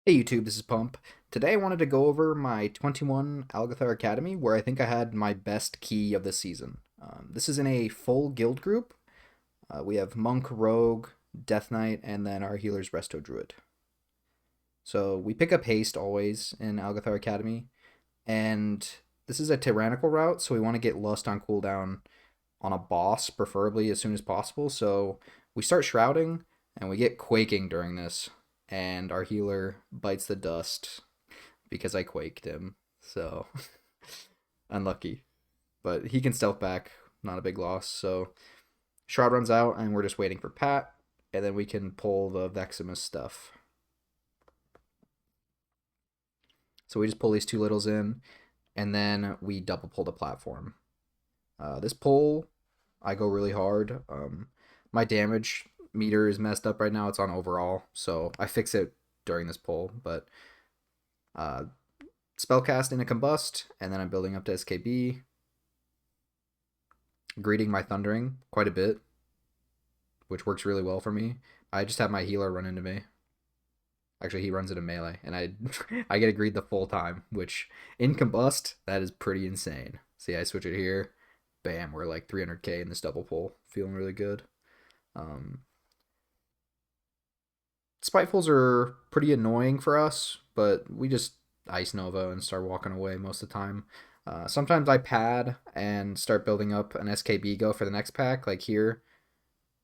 Hey YouTube, this is Pump. Today I wanted to go over my 21 Algeth'ar Academy where I think I had my best key of the season. This is in a full guild group. We have Monk, Rogue, Death Knight, and then our healer's Resto Druid. So we pick up Haste always in Algeth'ar Academy, and this is a Tyrannical route, so we want to get Lust on cooldown on a boss, preferably as soon as possible. So we start Shrouding, and we get Quaking during this, and our healer bites the dust because I quaked him. So unlucky. But he can stealth back, not a big loss. So Shroud runs out, and we're just waiting for Pat, and then we can pull the Vexamus stuff. So we just pull these two littles in, and then we double pull the platform. This pull, I go really hard. My damage meter is messed up right now. It's on overall, so I fix it during this pull. But uh, spellcast in a combust, and then I'm building up to SKB, greeting my thundering quite a bit, which works really well for me. I just have my healer run into me. Actually, he runs into melee, and I I get a greed the full time, which in combust that is pretty insane. See, I switch it here, bam, we're like 300k in this double pull, feeling really good. Um, Spitefuls are pretty annoying for us, but we just Ice Nova and start walking away most of the time. Sometimes I pad and start building up an SKB go for the next pack. Like here,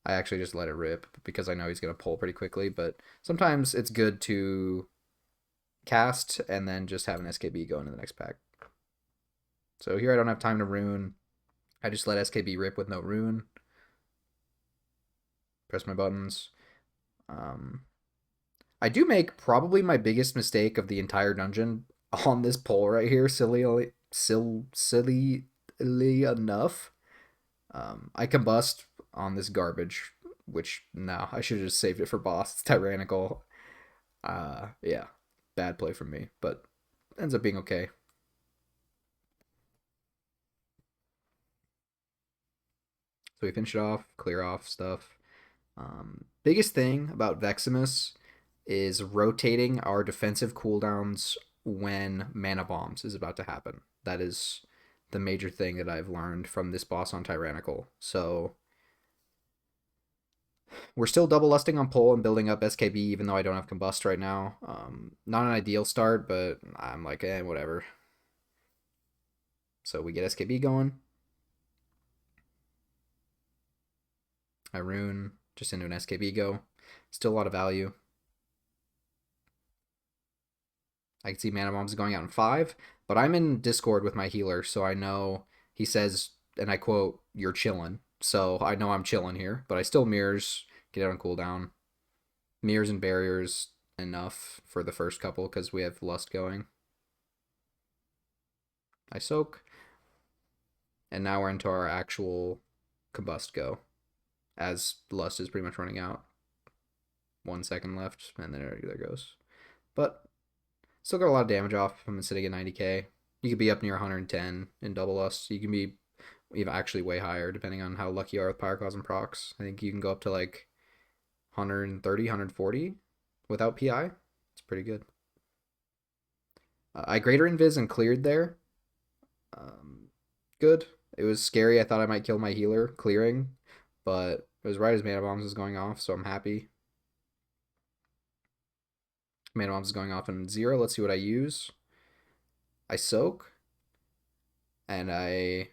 I actually just let it rip because I know he's going to pull pretty quickly. But sometimes it's good to cast and then just have an SKB go into the next pack. So here I don't have time to rune. I just let SKB rip with no rune. Press my buttons. Um, I do make probably my biggest mistake of the entire dungeon on this pole right here, silly enough. I combust on this garbage, which no, I should have just saved it for boss. It's tyrannical. Yeah, bad play from me, but ends up being okay. So we finish it off, clear off stuff. Biggest thing about Vexamus is rotating our defensive cooldowns when mana bombs is about to happen. That is the major thing that I've learned from this boss on Tyrannical. So we're still double lusting on pull and building up SKB, even though I don't have combust right now. Not an ideal start, but I'm like, whatever. So we get SKB going. I rune just into an SKB go. Still a lot of value. I can see mana bombs going out in 5, but I'm in Discord with my healer, so I know he says, and I quote, "You're chilling." So I know I'm chilling here, but I still mirrors, get it on cooldown. Mirrors and barriers enough for the first couple because we have lust going. I soak, and now we're into our actual combust go, as lust is pretty much running out. 1 second left, and then there goes. But still got a lot of damage off. I'm sitting at 90k. You could be up near 110 in double lust. You can be even actually way higher depending on how lucky you are with Pyroclasm procs. I think you can go up to like 130, 140 without PI. It's pretty good. I greater invis and cleared there. Um, Good. It was scary. I thought I might kill my healer clearing, but it was right as mana bombs was going off, so I'm happy. Mana bombs is going off in 0. Let's see what I use. I soak and I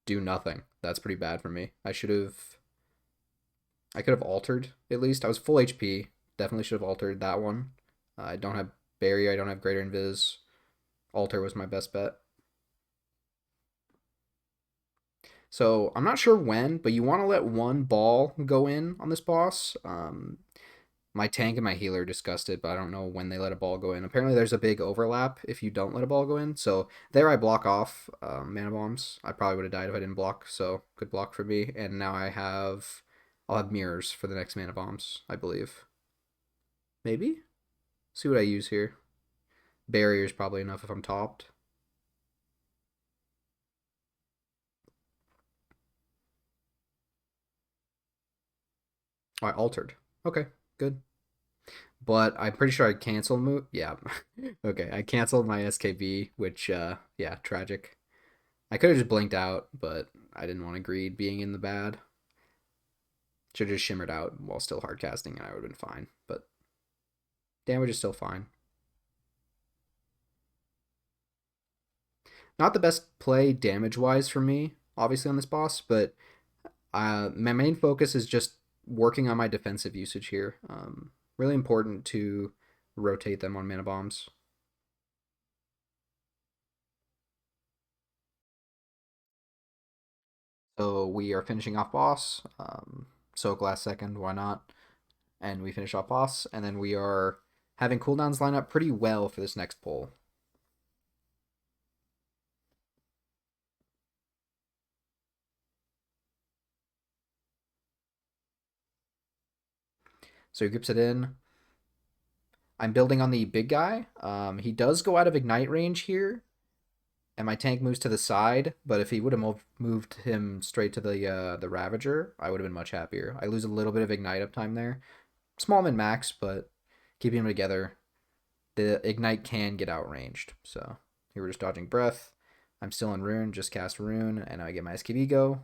do nothing. That's pretty bad for me. I could have altered at least. I was full HP. Definitely should have altered that one. I don't have barrier. I don't have greater invis. Alter was my best bet. So I'm not sure when, but you want to let one ball go in on this boss. My tank and my healer discussed it, but I don't know when they let a ball go in. Apparently, there's a big overlap if you don't let a ball go in. So there, I block off mana bombs. I probably would have died if I didn't block. So good block for me. And now I'll have mirrors for the next mana bombs, I believe. Maybe. See what I use here. Barrier is probably enough if I'm topped. Oh, I altered. Okay, good. But I'm pretty sure I canceled move. Yeah. Okay, I canceled my SKB, which yeah, tragic. I could have just blinked out, but I didn't want to greed being in the bad. Should have just shimmered out while still hard casting, and I would have been fine. But damage is still fine. Not the best play damage wise for me, obviously on this boss, but my main focus is just working on my defensive usage here. Really important to rotate them on mana bombs. So we are finishing off boss. Soak last second, why not? And we finish off boss, and then we are having cooldowns line up pretty well for this next pull. So he grips it in. I'm building on the big guy. He does go out of ignite range here, and my tank moves to the side. But if he would have moved him straight to the Ravager, I would have been much happier. I lose a little bit of ignite uptime there. Small min max, but keeping them together, the ignite can get outranged. So here we're just dodging breath. I'm still in rune, just cast rune, and I get my SKB go.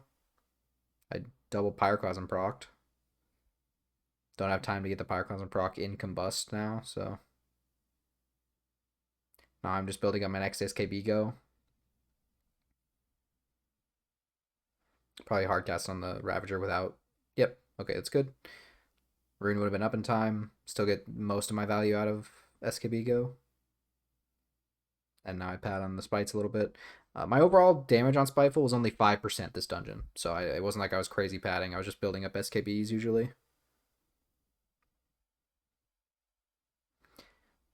I double Pyroclasm procced. Don't have time to get the Pyroclasm proc in combust now, so now I'm just building up my next SKB go. Probably hard cast on the Ravager without. Yep, okay, that's good. Rune would have been up in time. Still get most of my value out of SKB go. And now I pad on the Spites a little bit. My overall damage on Spiteful was only 5% this dungeon, so it wasn't like I was crazy padding. I was just building up SKBs usually.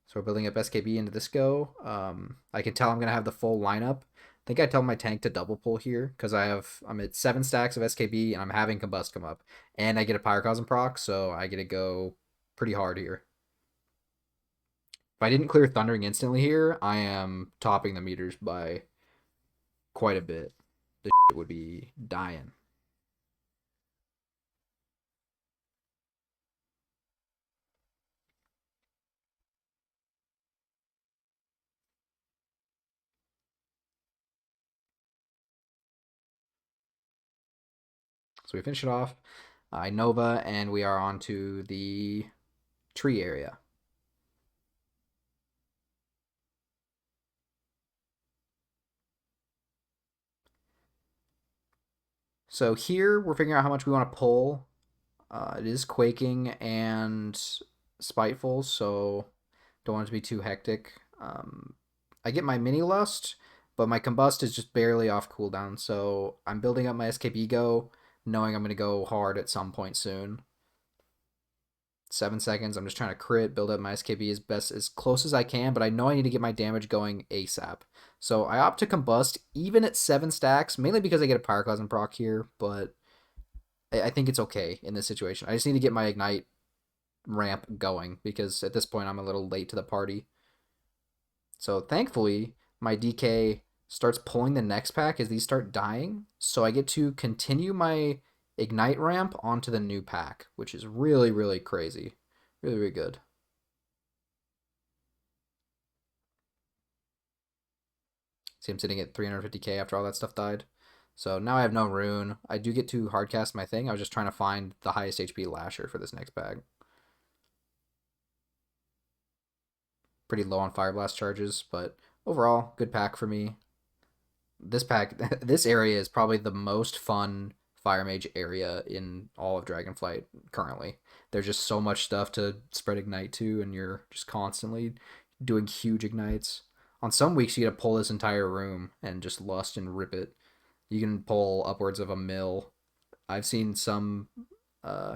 So we're building up SKB into this go. I can tell I'm gonna have the full lineup. I think I tell my tank to double pull here because I'm at 7 stacks of SKB and I'm having combust come up, and I get a Pyroclasm proc, so I get to go pretty hard here. If I didn't clear Thundering instantly here, I am topping the meters by quite a bit. This shit would be dying. So we finish it off. I Nova, and we are on to the tree area. So here we're figuring out how much we want to pull. It is Quaking and Spiteful, so don't want it to be too hectic. I get my Mini Lust, but my Combust is just barely off cooldown, so I'm building up my SKB go, knowing I'm going to go hard at some point soon. 7 seconds. I'm just trying to crit, build up my SKB as close as I can, but I know I need to get my damage going ASAP. So I opt to combust even at 7 stacks, mainly because I get a Pyroclasm proc here, but I think it's okay in this situation. I just need to get my ignite ramp going because at this point I'm a little late to the party. So thankfully, my DK starts pulling the next pack as these start dying, so I get to continue my ignite ramp onto the new pack, which is really, really crazy. Really, really good. See, I'm sitting at 350k after all that stuff died. So now I have no rune. I do get to hardcast my thing. I was just trying to find the highest HP lasher for this next bag. Pretty low on fire blast charges, but overall, good pack for me. This pack, this area is probably the most fun fire mage area in all of Dragonflight currently. There's just so much stuff to spread ignite to, and you're just constantly doing huge ignites. On some weeks, you get to pull this entire room and just lust and rip it. You can pull upwards of a mil. I've seen some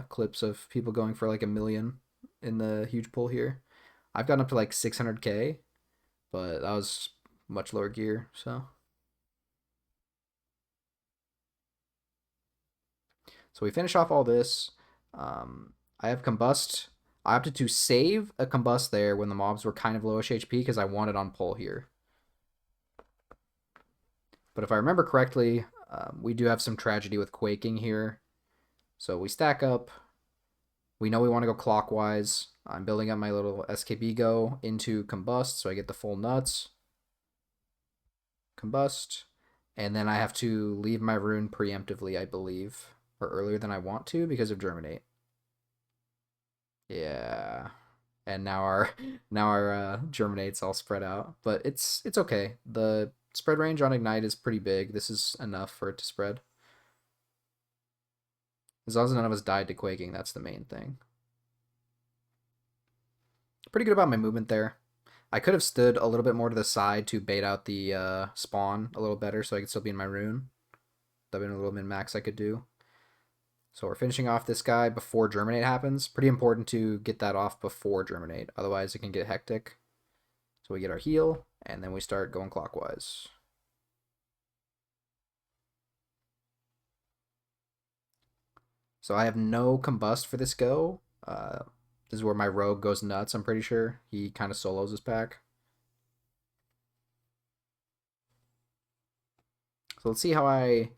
clips of people going for like a million in the huge pull here. I've gotten up to like 600k, but that was much lower gear, so. So we finish off all this. I have Combust. I opted to save a Combust there when the mobs were kind of lowish HP because I wanted on pull here. But if I remember correctly, we do have some tragedy with Quaking here. So we stack up. We know we want to go clockwise. I'm building up my little SKB go into combust, so I get the full nuts. Combust. And then I have to leave my rune preemptively, I believe. Or earlier than I want to because of Germinate. Yeah. And now our Germinate's all spread out. But it's okay. The spread range on Ignite is pretty big. This is enough for it to spread. As long as none of us died to Quaking, that's the main thing. Pretty good about my movement there. I could have stood a little bit more to the side to bait out the spawn a little better so I could still be in my rune. That would have been a little min-max I could do. So we're finishing off this guy before Germinate happens. Pretty important to get that off before Germinate. Otherwise it can get hectic. So we get our heal, and then we start going clockwise. So I have no combust for this go. This is where my rogue goes nuts, I'm pretty sure. He kind of solos his pack. So let's see how I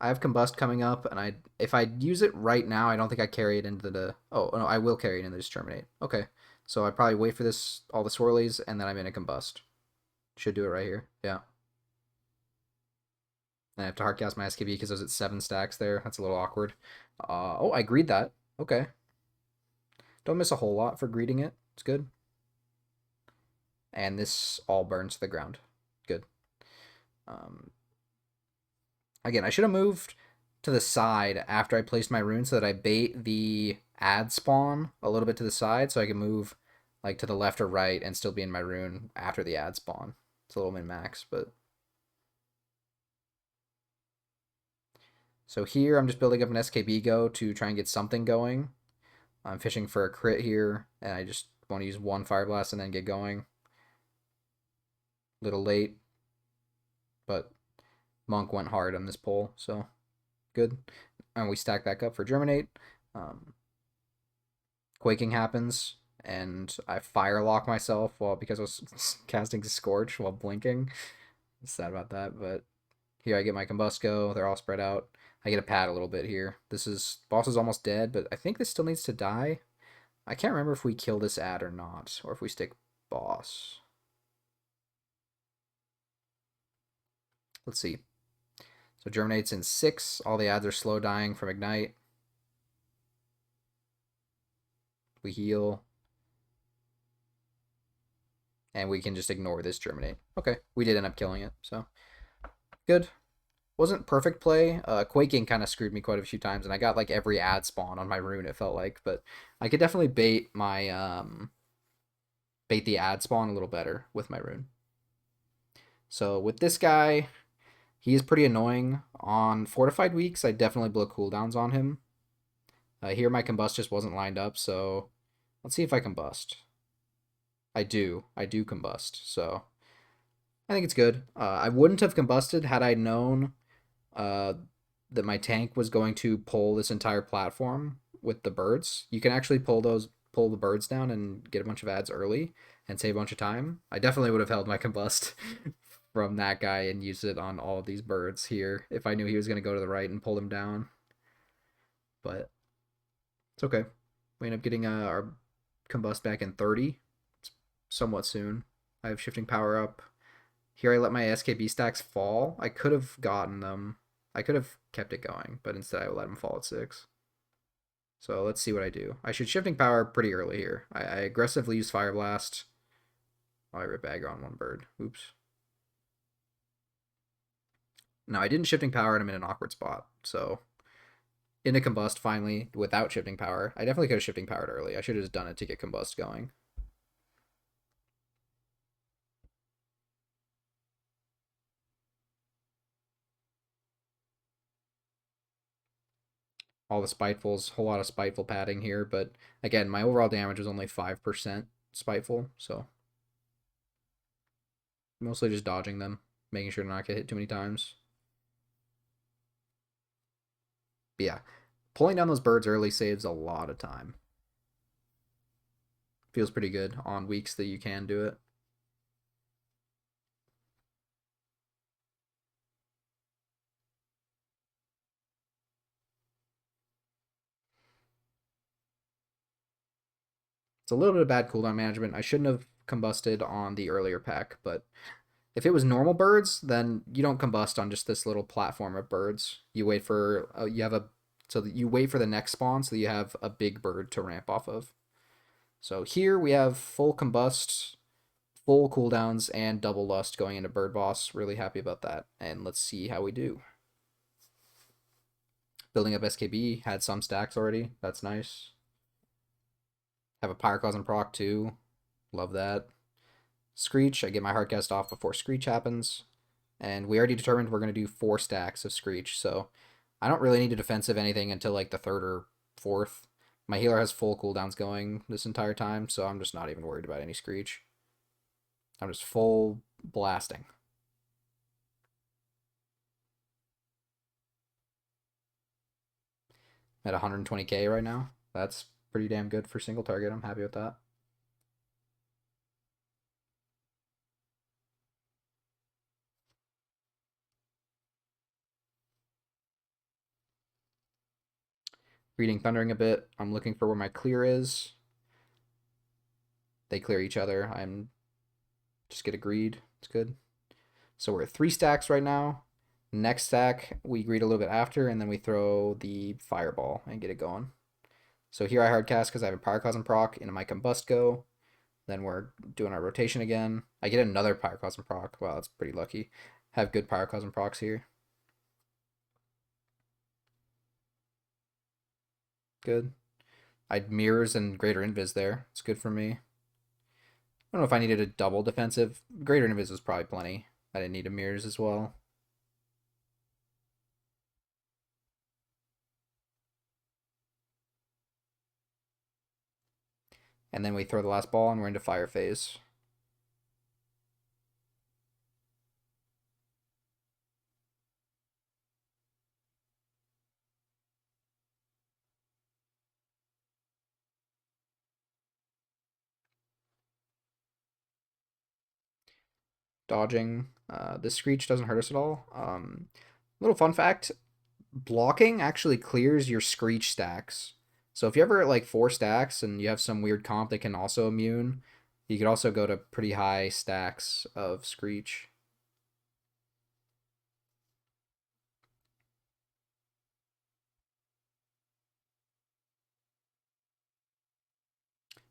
have combust coming up, and if I use it right now, I don't think I carry it into the oh no, I will carry it into this Germinate. Okay. So I probably wait for this all the swirlies, and then I'm in a combust. Should do it right here. Yeah. And I have to hardcast my SKB because I was at 7 stacks there. That's a little awkward. Oh, I greed that. Okay. Don't miss a whole lot for greeting it. It's good. And this all burns to the ground. Good. Um, Again, I should have moved to the side after I placed my rune so that I bait the ad spawn a little bit to the side so I can move like to the left or right and still be in my rune after the ad spawn. It's a little min-max, but... So here I'm just building up an SKB go to try and get something going. I'm fishing for a crit here, and I just want to use one Fire Blast and then get going. Little late, but Monk went hard on this pull, so good. And we stack back up for Germinate. Quaking happens, and I fire lock myself because I was casting Scorch while blinking. I'm sad about that, but here I get my Combusco. They're all spread out. I get a pad a little bit here. Boss is almost dead, but I think this still needs to die. I can't remember if we kill this ad or not, or if we stick boss. Let's see. So Germinate's in 6. All the ads are slow dying from Ignite. We heal. And we can just ignore this Germinate. Okay, we did end up killing it, so good. Wasn't perfect play. Quaking kind of screwed me quite a few times, and I got like every ad spawn on my rune, it felt like, but I could definitely bait the ad spawn a little better with my rune. So with this guy, he is pretty annoying. On fortified weeks, I definitely blow cooldowns on him. Here my combust just wasn't lined up, so let's see if I combust. I do combust, so I think it's good. I wouldn't have combusted had I known uh, that my tank was going to pull this entire platform with the birds. You can actually pull the birds down and get a bunch of ads early and save a bunch of time. I definitely would have held my combust from that guy and used it on all of these birds here if I knew he was going to go to the right and pull them down. But it's okay. We end up getting our combust back in 30. It's somewhat soon. I have shifting power up. Here I let my SKB stacks fall. I could have gotten them. I could have kept it going, but instead I let them fall at 6. So let's see what I do. I should shifting power pretty early here. I aggressively use Fire Blast. Oh, I rip Aggro on one bird. Oops. No, I didn't shifting power and I'm in an awkward spot. So in a combust finally without shifting power. I definitely could have shifting powered early. I should have just done it to get combust going. All the Spitefuls, whole lot of Spiteful padding here, but again, my overall damage was only 5% Spiteful, so mostly just dodging them, making sure to not get hit too many times. But yeah, pulling down those birds early saves a lot of time. Feels pretty good on weeks that you can do it. It's a little bit of bad cooldown management. I shouldn't have combusted on the earlier pack, but if it was normal birds, then you don't combust on just this little platform of birds. You wait for you have a so that you wait for the next spawn so that you have a big bird to ramp off of. So here we have full combust, full cooldowns, and double lust going into bird boss. Really happy about that. And let's see how we do. Building up SKB, had some stacks already. That's nice. Have a Pyroclasm proc too. Love that. Screech, I get my Hardcast off before Screech happens. And we already determined we're going to do 4 stacks of Screech, so I don't really need a defensive anything until like the 3rd or 4th. My healer has full cooldowns going this entire time, so I'm just not even worried about any Screech. I'm just full blasting. At 120k right now. That's pretty damn good for single target. I'm happy with that. Reading Thundering a bit. I'm looking for where my clear is. They clear each other. I'm just get a greed. It's good. So we're at 3 stacks right now. Next stack, we greed a little bit after, and then we throw the fireball and get it going. So here I hardcast because I have a Pyroclasm proc into my Combust go. Then we're doing our rotation again. I get another Pyroclasm proc. Wow, that's pretty lucky. Have good Pyroclasm procs here. Good. I'd mirrors and greater invis there. It's good for me. I don't know if I needed a double defensive. Greater invis was probably plenty. I didn't need a mirrors as well. And then we throw the last ball and we're into fire phase. Dodging. This Screech doesn't hurt us at all. Little fun fact, blocking actually clears your Screech stacks. So if you ever at like 4 stacks and you have some weird comp that can also immune, you could also go to pretty high stacks of Screech.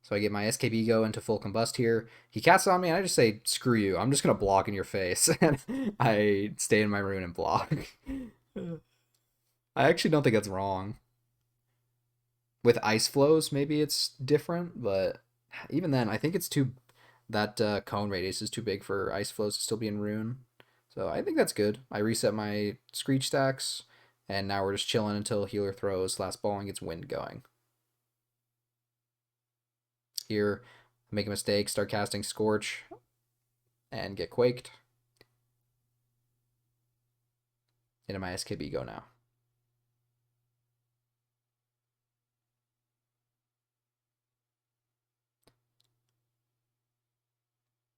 So I get my SKB go into full combust here. He casts on me, and I just say, screw you. I'm just going to block in your face. And I stay in my rune and block. I actually don't think that's wrong. With ice flows, maybe it's different, but even then, I think it's too. That cone radius is too big for ice flows to still be in rune. So I think that's good. I reset my Screech stacks, and now we're just chilling until healer throws last ball and gets wind going. Here, make a mistake, start casting Scorch, and get quaked. Into my SKB go now.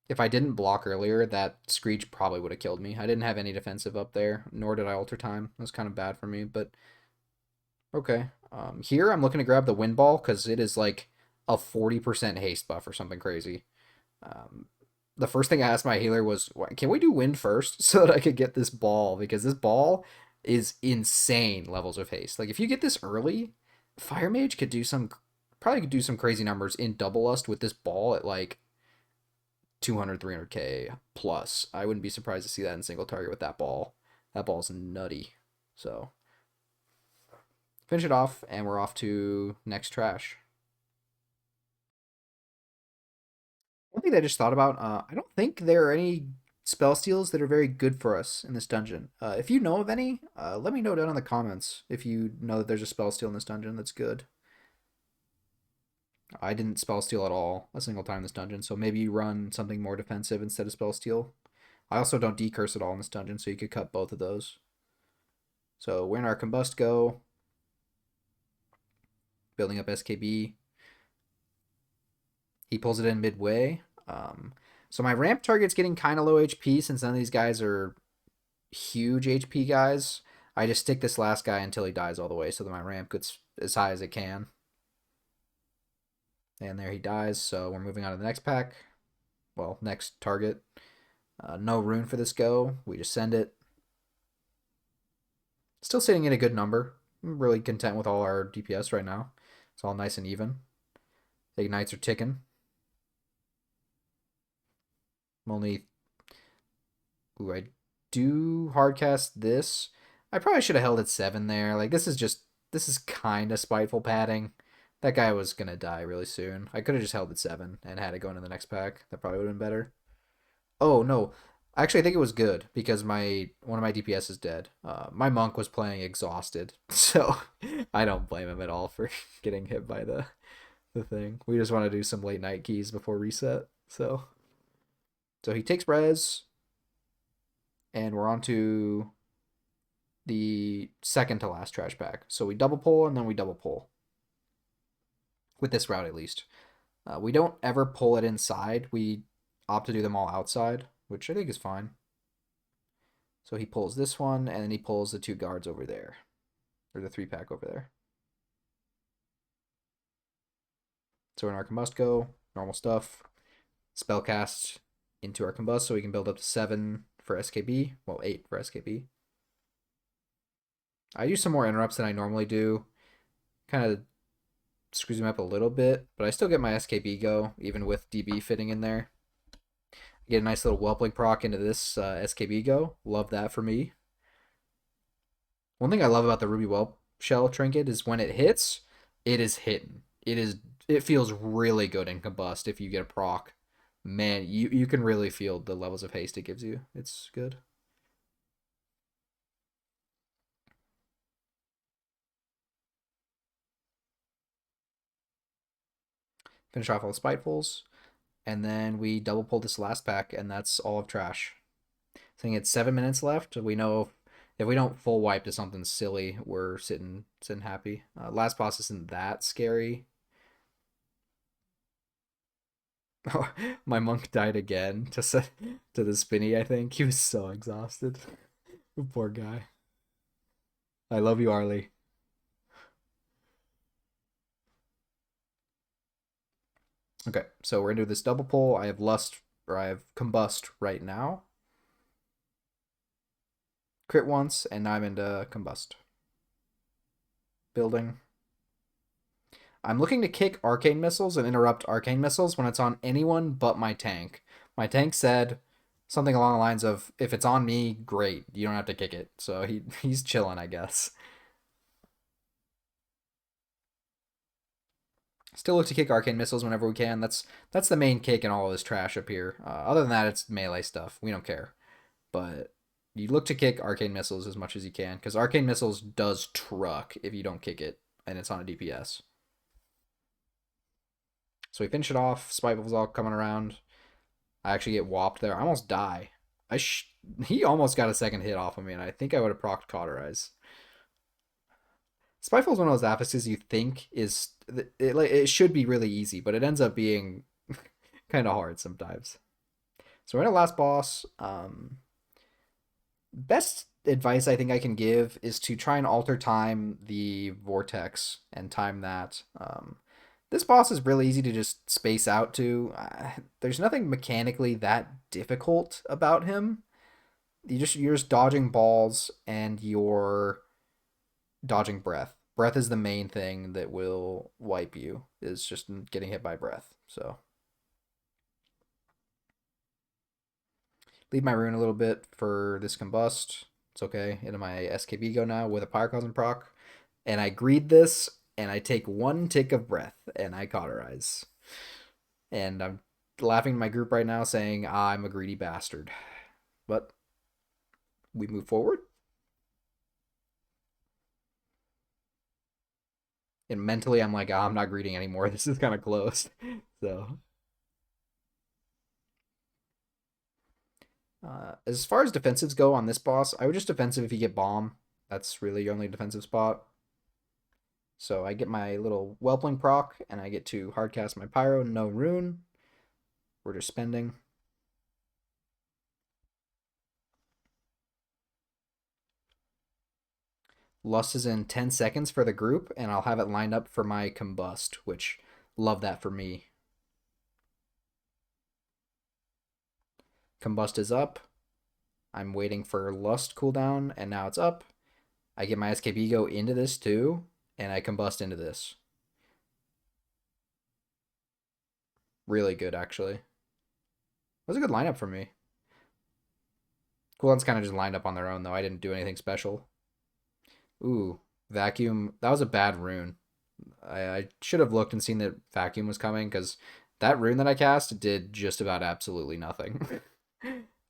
If I didn't block earlier, that Screech probably would have killed me. I didn't have any defensive up there, nor did I alter time. It was kind of bad for me, but okay. Here I'm looking to grab the wind ball because it is like a 40% haste buff or something crazy. The first thing I asked my healer was, can we do wind first so that I could get this ball? Because this ball is insane levels of haste. Like if you get this early, Fire Mage could do some, probably could do some crazy numbers in double lust with this ball at like 200, 300k plus. I wouldn't be surprised to see that in single target with that ball. That ball's nutty. So finish it off, and we're off to next trash. One thing that I just thought about, I don't think there are any spell steals that are very good for us in this dungeon. If you know of any, let me know down in the comments if you know that there's a spell steal in this dungeon that's good. I didn't spell steal at all a single time in this dungeon, so maybe you run something more defensive instead of spell steal. I also don't decurse at all in this dungeon, so you could cut both of those. So we're in our combust go, building up SKB. He pulls it in midway. So my ramp target's getting kind of low HP since none of these guys are huge HP guys. I just stick this last guy until he dies all the way so that my ramp gets as high as it can. And there he dies, so we're moving on to the next pack. Well, next target. No rune for this go. We just send it. Still sitting in a good number. I'm really content with all our DPS right now. It's all nice and even. The ignites are ticking. I'm only... Ooh, I do hardcast this. I probably should have held at 7 there. Like, this is kind of spiteful padding. That guy was going to die really soon. I could have just held at 7 and had it go into the next pack. That probably would have been better. Oh, no. Actually, I think it was good because one of my DPS is dead. My monk was playing exhausted, so I don't blame him at all for getting hit by the thing. We just want to do some late night keys before reset. So he takes res, and we're on to the second to last trash pack. So we double pull and then we double pull. With this route, at least. We don't ever pull it inside. We opt to do them all outside, which I think is fine. So he pulls this one, and then he pulls the 2 guards over there. Or the 3 pack over there. So in our combust go, normal stuff. Spellcast into our combust so we can build up to 7 for SKB. Well, 8 for SKB. I use some more interrupts than I normally do. Kind of screws me up a little bit, but I still get my SKB go, even with DB fitting in there. Get a nice little whelpling proc into this SKB go. Love that for me. One thing I love about the Ruby Whelp Shell trinket is when it hits, it is hitting. It feels really good in combust if you get a proc. Man, you can really feel the levels of haste it gives you. It's good. Finish off all the Spitefuls. And then we double pull this last pack, and that's all of trash. I think it's 7 minutes left. We know if we don't full wipe to something silly, we're sitting happy. Last boss isn't that scary. Oh, my monk died again to the spinny, I think. He was so exhausted. Poor guy. I love you, Arlie. Okay, so we're gonna do this double pull. I have combust right now. Crit once, and now I'm into combust. Building. I'm looking to kick arcane missiles and interrupt arcane missiles when it's on anyone but my tank. My tank said something along the lines of, if it's on me, great. You don't have to kick it. So he's chilling, I guess. Still look to kick arcane missiles whenever we can. That's the main kick in all of this trash up here. Other than that, it's melee stuff. We don't care. But you look to kick arcane missiles as much as you can, because arcane missiles does truck if you don't kick it, and it's on a DPS. So we finish it off. Spiteful's all coming around. I actually get whopped there. I almost die. He almost got a second hit off of me, and I think I would have procced Cauterize. Spiteful is one of those affixes you think it should be really easy, but it ends up being kind of hard sometimes. So we're in a last boss. Best advice I think I can give is to try and alter time the vortex and time that. This boss is really easy to just space out to. There's nothing mechanically that difficult about him. You're just dodging balls and you're dodging breath. Breath is the main thing that will wipe you. Is just getting hit by breath. So leave my rune a little bit for this combust. It's okay. Into my SKB go now with a Pyrocosm proc. And I greed this, and I take 1 tick of breath, and I cauterize. And I'm laughing to my group right now saying, I'm a greedy bastard. But we move forward. And mentally, I'm like, I'm not greeting anymore. This is kind of close. So as far as defensives go on this boss, I would just defensive if you get bomb. That's really your only defensive spot. So I get my little whelpling proc, and I get to hardcast my pyro, no rune. We're just spending. Lust is in 10 seconds for the group, and I'll have it lined up for my combust, which Love that for me. Combust is up. I'm waiting for Lust cooldown, and now it's up. I get my Escape Ego into this too, and I combust into this. Really good, actually. It was a good lineup for me. Cooldowns kind of just lined up on their own, though. I didn't do anything special. Ooh, Vacuum. That was a bad rune. I should have looked and seen that Vacuum was coming, because that rune that I cast did just about absolutely nothing.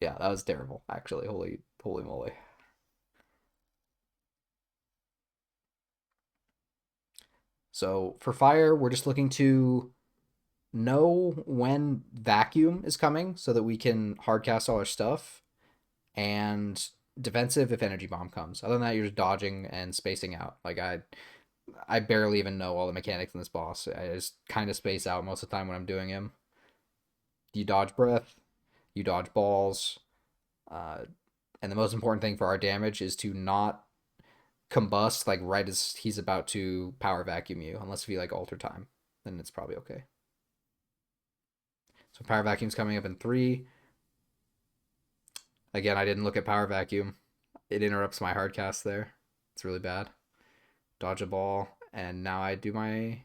Yeah, that was terrible, actually. Holy moly. So for fire, we're just looking to know when vacuum is coming so that we can hardcast all our stuff, and defensive if energy bomb comes. Other than that, you're just dodging and spacing out. Like I barely even know all the mechanics in this boss. I just kind of space out most of the time when I'm doing him. You dodge breath, you dodge balls, uh, and the most important thing for our damage is to not combust like right as he's about to power vacuum you, unless if you like alter time, then it's probably okay. So power vacuum's coming up in 3. Again, I didn't look at power vacuum. It interrupts my hard cast there. It's really bad. Dodge a ball, and now I do my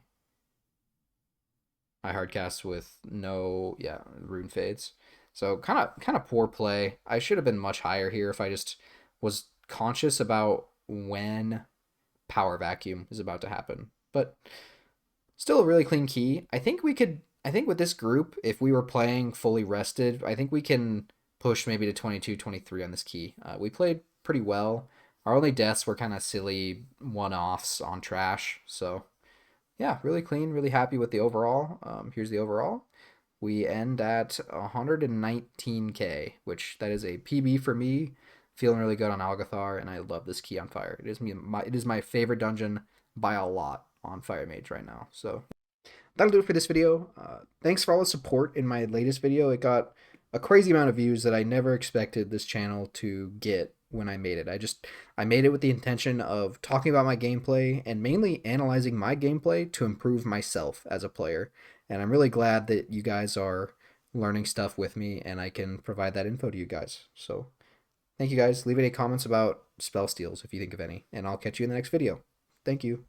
hard cast with no, yeah, rune fades. So kind of poor play. I should have been much higher here if I just was conscious about when power vacuum is about to happen. But still a really clean key. I think with this group, if we were playing fully rested, I think we can push maybe to 22, 23 on this key. We played pretty well. Our only deaths were kind of silly one-offs on trash. So yeah, really clean, really happy with the overall. Here's the overall. We end at 119k, which that is a PB for me. Feeling really good on Algeth'ar, and I love this key on fire. It is my favorite dungeon by a lot on Fire Mage right now. So that'll do it for this video. Thanks for all the support in my latest video. It got a crazy amount of views that I never expected this channel to get when I made it. I made it with the intention of talking about my gameplay and mainly analyzing my gameplay to improve myself as a player. And I'm really glad that you guys are learning stuff with me and I can provide that info to you guys. So thank you guys. Leave any comments about spell steals if you think of any, and I'll catch you in the next video. Thank you.